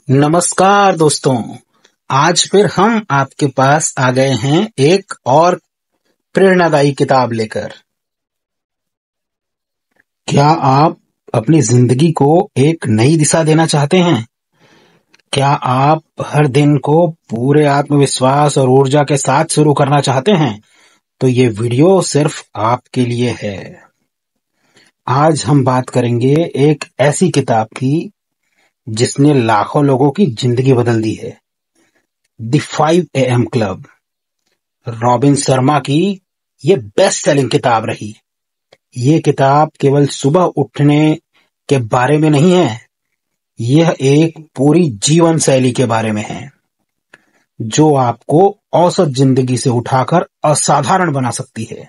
नमस्कार दोस्तों। आज फिर हम आपके पास आ गए हैं एक और प्रेरणादायी किताब लेकर। क्या आप अपनी जिंदगी को एक नई दिशा देना चाहते हैं? क्या आप हर दिन को पूरे आत्मविश्वास और ऊर्जा के साथ शुरू करना चाहते हैं? तो ये वीडियो सिर्फ आपके लिए है। आज हम बात करेंगे एक ऐसी किताब की जिसने लाखों लोगों की जिंदगी बदल दी है। The 5 AM club, robin Sharma की ये बेस्ट सेलिंग किताब रही। ये किताब केवल सुबह उठने के बारे में नहीं है, यह एक पूरी जीवन शैली के बारे में है जो आपको औसत जिंदगी से उठाकर असाधारण बना सकती है।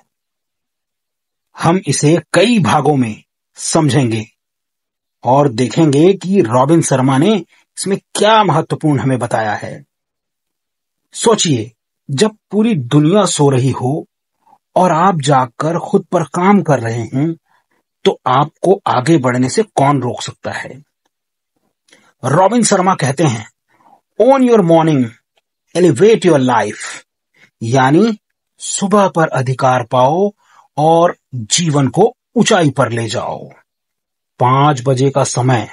हम इसे कई भागों में समझेंगे और देखेंगे कि रॉबिन शर्मा ने इसमें क्या महत्वपूर्ण हमें बताया है। सोचिए, जब पूरी दुनिया सो रही हो और आप जागकर खुद पर काम कर रहे हैं, तो आपको आगे बढ़ने से कौन रोक सकता है? रॉबिन शर्मा कहते हैं, own your morning, elevate your life. यानी सुबह पर अधिकार पाओ और जीवन को ऊंचाई पर ले जाओ। 5 बजे का समय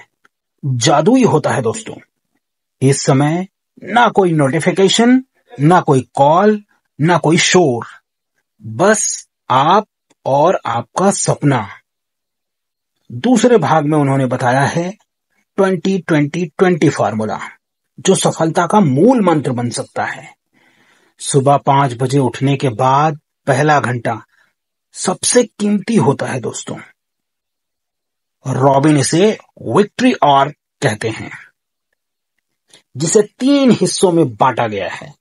जादुई होता है दोस्तों। इस समय ना कोई नोटिफिकेशन, ना कोई कॉल, ना कोई शोर, बस आप और आपका सपना। दूसरे भाग में उन्होंने बताया है 20-20-20 फार्मूला, जो सफलता का मूल मंत्र बन सकता है। सुबह 5 बजे उठने के बाद पहला घंटा सबसे कीमती होता है दोस्तों। रॉबिन इसे विक्ट्री आवर कहते हैं, जिसे 3 हिस्सों में बांटा गया है।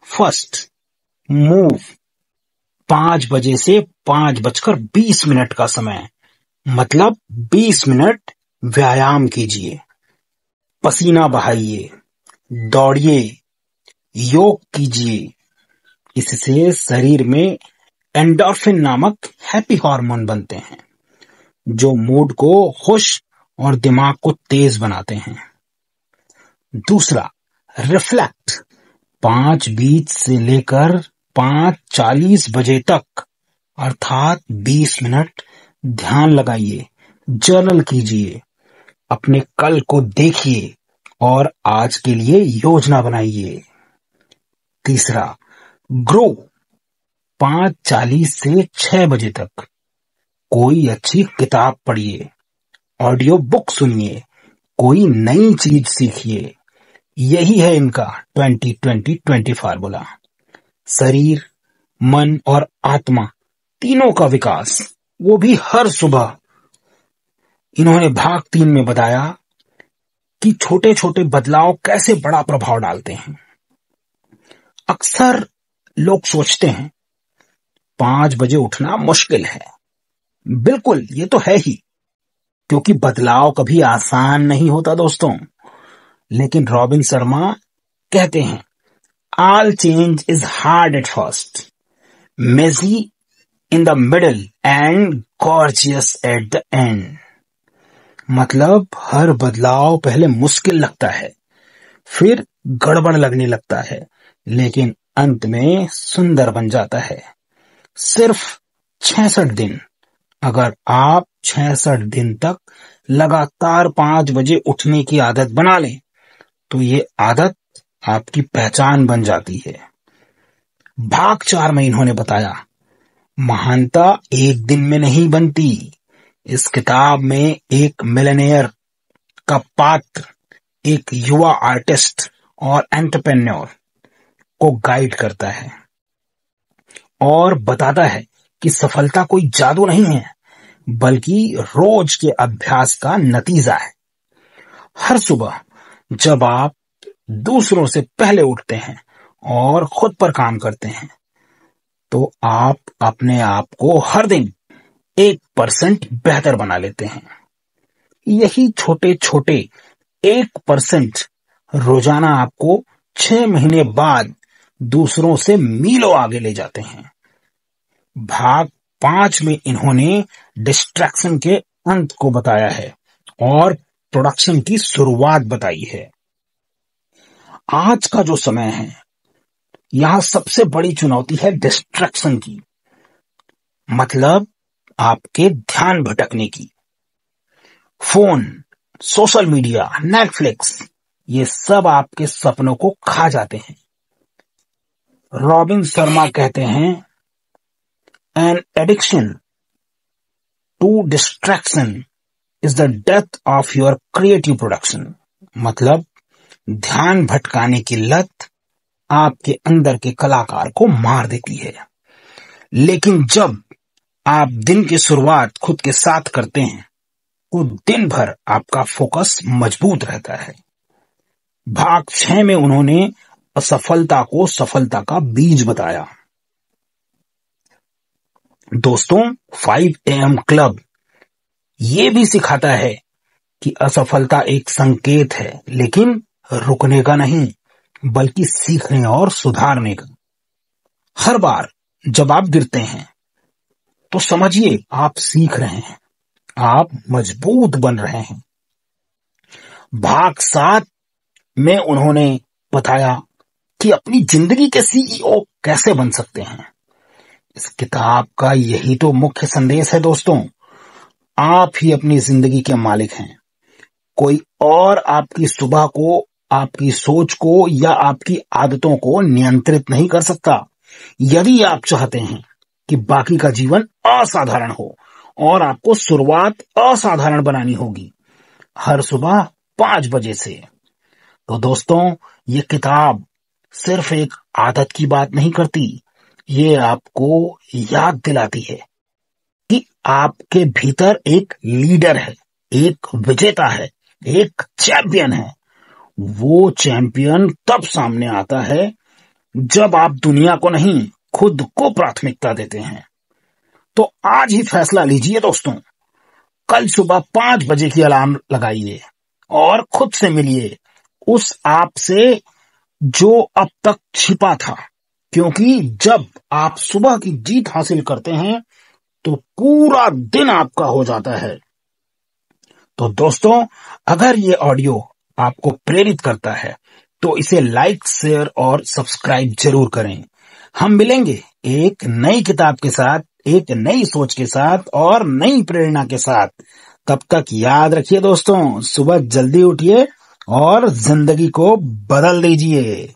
First, move. 5 बजे से 5:20 का समय, मतलब 20 मिनट व्यायाम कीजिए, पसीना बहाइए, दौड़िए, योग कीजिए। इससे शरीर में एंडोर्फिन नामक हैप्पी हार्मोन बनते हैं, जो मूड को खुश और दिमाग को तेज बनाते हैं। दूसरा, रिफ्लेक्ट। 5:20 से लेकर 5:40 बजे तक, अर्थात 20 मिनट ध्यान लगाइए, जर्नल कीजिए, अपने कल को देखिए और आज के लिए योजना बनाइए। तीसरा, ग्रो। 5:40 से 6 बजे तक कोई अच्छी किताब पढ़िए, ऑडियो बुक सुनिए, कोई नई चीज सीखिए। यही है इनका 20-20-20 फार्मूला। शरीर, मन और आत्मा तीनों का विकास, वो भी हर सुबह। इन्होंने भाग 3 में बताया कि छोटे छोटे बदलाव कैसे बड़ा प्रभाव डालते हैं। अक्सर लोग सोचते हैं 5 बजे उठना मुश्किल है। बिल्कुल, ये तो है ही, क्योंकि बदलाव कभी आसान नहीं होता दोस्तों। लेकिन रॉबिन शर्मा कहते हैं, all change is hard at first, मेजी in the middle and gorgeous at the end. मतलब हर बदलाव पहले मुश्किल लगता है, फिर गड़बड़ लगने लगता है, लेकिन अंत में सुंदर बन जाता है। सिर्फ 66 दिन। अगर आप 66 दिन तक लगातार 5 बजे उठने की आदत बना लें, तो ये आदत आपकी पहचान बन जाती है। भाग 4 में इन्होंने बताया, महानता एक दिन में नहीं बनती। इस किताब में एक मिलियनेयर का पात्र एक युवा आर्टिस्ट और एंटरप्रेन्योर को गाइड करता है और बताता है कि सफलता कोई जादू नहीं है, बल्कि रोज के अभ्यास का नतीजा है। हर सुबह जब आप दूसरों से पहले उठते हैं और खुद पर काम करते हैं, तो आप अपने आप को हर दिन 1% बेहतर बना लेते हैं। यही छोटे छोटे 1% रोजाना आपको 6 महीने बाद दूसरों से मीलों आगे ले जाते हैं। भाग 5 में इन्होंने डिस्ट्रैक्शन के अंत को बताया है और प्रोडक्शन की शुरुआत बताई है। आज का जो समय है, यहां सबसे बड़ी चुनौती है डिस्ट्रैक्शन की, मतलब आपके ध्यान भटकने की। फोन, सोशल मीडिया, नेटफ्लिक्स, ये सब आपके सपनों को खा जाते हैं। रॉबिन शर्मा कहते हैं, an addiction to distraction is the death of your creative production. मतलब ध्यान भटकाने की लत आपके अंदर के कलाकार को मार देती है। लेकिन जब आप दिन की शुरुआत खुद के साथ करते हैं तो दिन भर आपका फोकस मजबूत रहता है। भाग 6 में उन्होंने असफलता को सफलता का बीज बताया। दोस्तों, 5 AM क्लब ये भी सिखाता है कि असफलता एक संकेत है, लेकिन रुकने का नहीं, बल्कि सीखने और सुधारने का। हर बार जब आप गिरते हैं तो समझिए आप सीख रहे हैं, आप मजबूत बन रहे हैं। भाग 7 में उन्होंने बताया कि अपनी जिंदगी के CEO कैसे बन सकते हैं। इस किताब का यही तो मुख्य संदेश है दोस्तों। आप ही अपनी जिंदगी के मालिक हैं। कोई और आपकी सुबह को, आपकी सोच को या आपकी आदतों को नियंत्रित नहीं कर सकता। यदि आप चाहते हैं कि बाकी का जीवन असाधारण हो और आपको शुरुआत असाधारण बनानी होगी, हर सुबह 5 बजे से। तो दोस्तों, ये किताब सिर्फ एक आदत की बात नहीं करती, ये आपको याद दिलाती है कि आपके भीतर एक लीडर है, एक विजेता है, एक चैंपियन है। वो चैंपियन तब सामने आता है जब आप दुनिया को नहीं, खुद को प्राथमिकता देते हैं। तो आज ही फैसला लीजिए दोस्तों। कल सुबह 5 बजे की अलार्म लगाइए और खुद से मिलिए उस आप से जो अब तक छिपा था। क्योंकि जब आप सुबह की जीत हासिल करते हैं तो पूरा दिन आपका हो जाता है। तो दोस्तों, अगर ये ऑडियो आपको प्रेरित करता है तो इसे लाइक, शेयर और सब्सक्राइब जरूर करें। हम मिलेंगे एक नई किताब के साथ, एक नई सोच के साथ और नई प्रेरणा के साथ। तब तक याद रखिए दोस्तों, सुबह जल्दी उठिए और जिंदगी को बदल दीजिए।